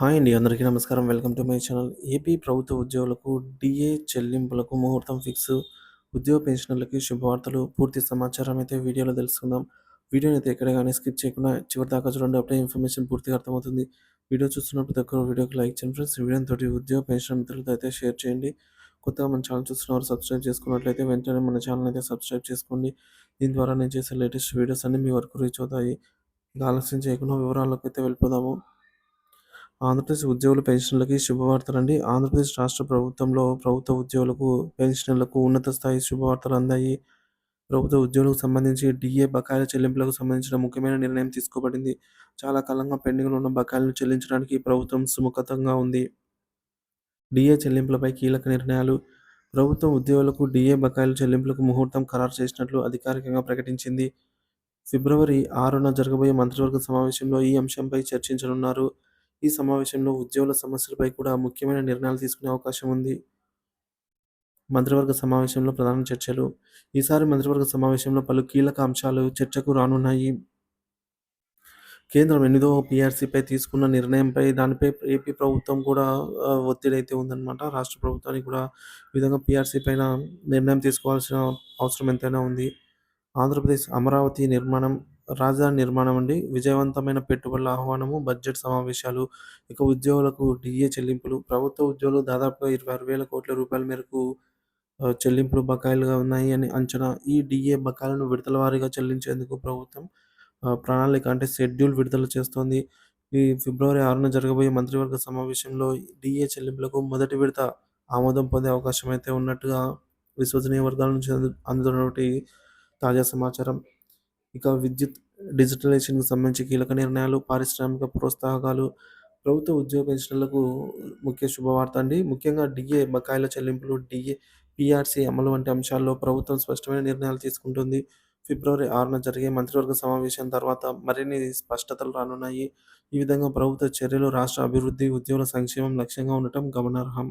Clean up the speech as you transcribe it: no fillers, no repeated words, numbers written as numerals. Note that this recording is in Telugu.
హాయ్ అండి. అందరికీ నమస్కారం. Welcome to my channel. AP ప్రభుత్వ ఉద్యోగులకు డీఏ చెల్లింపులకు ముహూర్తం ఫిక్స్. ఉద్యోగ పెన్షనర్లకి శుభవార్తలు. పూర్తి సమాచారం అయితే వీడియోలో తెలుసుకుందాం. వీడియోని అయితే ఎక్కడ గాని స్కిప్ చేయకుండా చివరిదాకా చూడండి. అప్పుడే ఇన్ఫర్మేషన్ పూర్తిగా అర్థమవుతుంది. వీడియో చూస్తున్న ప్రతి ఒక్కరు వీడియోకి లైక్ చేయండి ఫ్రెండ్స్. ఈ వీడియోతోటి ఉద్యోగ పెన్షన్ మిత్రులతో అయితే షేర్ చేయండి. కొత్తగా మన ఛానల్ చూస్తున్నవారు సబ్స్క్రైబ్ చేసుకున్నట్లయితే వెంటనే మన ఛానల్ అయితే సబ్స్క్రైబ్ చేసుకోండి. దీని ద్వారా నేను చేసే లేటెస్ట్ వీడియోస్ అన్నీ మీ వరకు రీచ్ అవుతాయి. ఇక ఆలస్యం చేయకుండా వివరాల్లోకి అయితే వెళ్ళిపోదాము. ఆంధ్రప్రదేశ్ ఉద్యోగుల పెన్షన్‌లకి శుభవార్తలండి. ఆంధ్రప్రదేశ్ రాష్ట్ర ప్రభుత్వంలో ప్రభుత్వ ఉద్యోగులకు, పెన్షనర్లకు ఉన్నత స్థాయి శుభవార్తలు అందాయి. ప్రభుత్వ ఉద్యోగులకు సంబంధించి డీఏ బకాయిల చెల్లింపులకు సంబంధించిన ముఖ్యమైన నిర్ణయం తీసుకోబడింది. చాలా కాలంగా పెండింగ్‌లో ఉన్న బకాయిలను చెల్లించడానికి ప్రభుత్వం సుముఖతంగా ఉంది. డీఏ చెల్లింపులపై కీలక నిర్ణయాలు. ప్రభుత్వం ఉద్యోగులకు డీఏ బకాయిల చెల్లింపులకు ముహూర్తం ఖరారు చేసినట్లు అధికారికంగా ప్రకటించింది. ఫిబ్రవరి 6న జరగబోయే మంత్రివర్గ సమావేశంలో ఈ అంశంపై చర్చించనున్నారు. ఈ సమావేశంలో ఉద్యోగుల సమస్యలపై కూడా ముఖ్యమైన నిర్ణయాలు తీసుకునే అవకాశం ఉంది. మంత్రివర్గ సమావేశంలో ప్రధాన చర్చలు. ఈసారి మంత్రివర్గ సమావేశంలో పలు కీలక అంశాలు చర్చకు రానున్నాయి. కేంద్రం 8వ పీఆర్సీపై తీసుకున్న నిర్ణయంపై దానిపై ఏపీ ప్రభుత్వం కూడా ఒత్తిడైతే ఉందన్నమాట. రాష్ట్ర ప్రభుత్వానికి కూడా ఈ విధంగా పీఆర్సీ పైన నిర్ణయం తీసుకోవాల్సిన అవసరం ఎంతైనా ఉంది. ఆంధ్రప్రదేశ్ అమరావతి నిర్మాణం, రాజధాని నిర్మాణం అండి. విజయవంతమైన పెట్టుబడుల ఆహ్వానము, బడ్జెట్ సమావేశాలు, ఇక ఉద్యోగులకు డీఏ చెల్లింపులు. ప్రభుత్వ ఉద్యోగులు దాదాపుగా 26,000 కోట్ల రూపాయల మేరకు చెల్లింపులు బకాయిలుగా ఉన్నాయి అని అంచనా. ఈ డీఏ బకాయిలను విడతల వారీగా చెల్లించేందుకు ప్రభుత్వం ప్రణాళిక అంటే షెడ్యూల్ విడుదల చేస్తోంది. ఈ ఫిబ్రవరి 6న జరగబోయే మంత్రివర్గ సమావేశంలో డీఏ చెల్లింపులకు మొదటి విడత ఆమోదం పొందే అవకాశం అయితే ఉన్నట్టుగా విశ్వసనీయ వర్గాల నుంచి అందుతున్నటువంటి తాజా సమాచారం. ఇక విద్యుత్ డిజిటలైజేషన్‌కి సంబంధించి కీలక నిర్ణయాలు, పారిశ్రామిక ప్రోత్సాహకాలు, ప్రభుత్వ ఉద్యోగ పెన్షనర్లకు ముఖ్య శుభవార్త అండి. ముఖ్యంగా డీఏ బకాయిల చెల్లింపులు, పీఆర్సీ అమలు వంటి అంశాల్లో ప్రభుత్వం స్పష్టమైన నిర్ణయాలు తీసుకుంటుంది. ఫిబ్రవరి 6న జరిగే మంత్రివర్గ సమావేశం తర్వాత మరిన్ని స్పష్టతలు రానున్నాయి. ఈ విధంగా ప్రభుత్వ చర్యలు రాష్ట్ర అభివృద్ధి, ఉద్యోగుల సంక్షేమం లక్ష్యంగా ఉండటం గమనార్హం.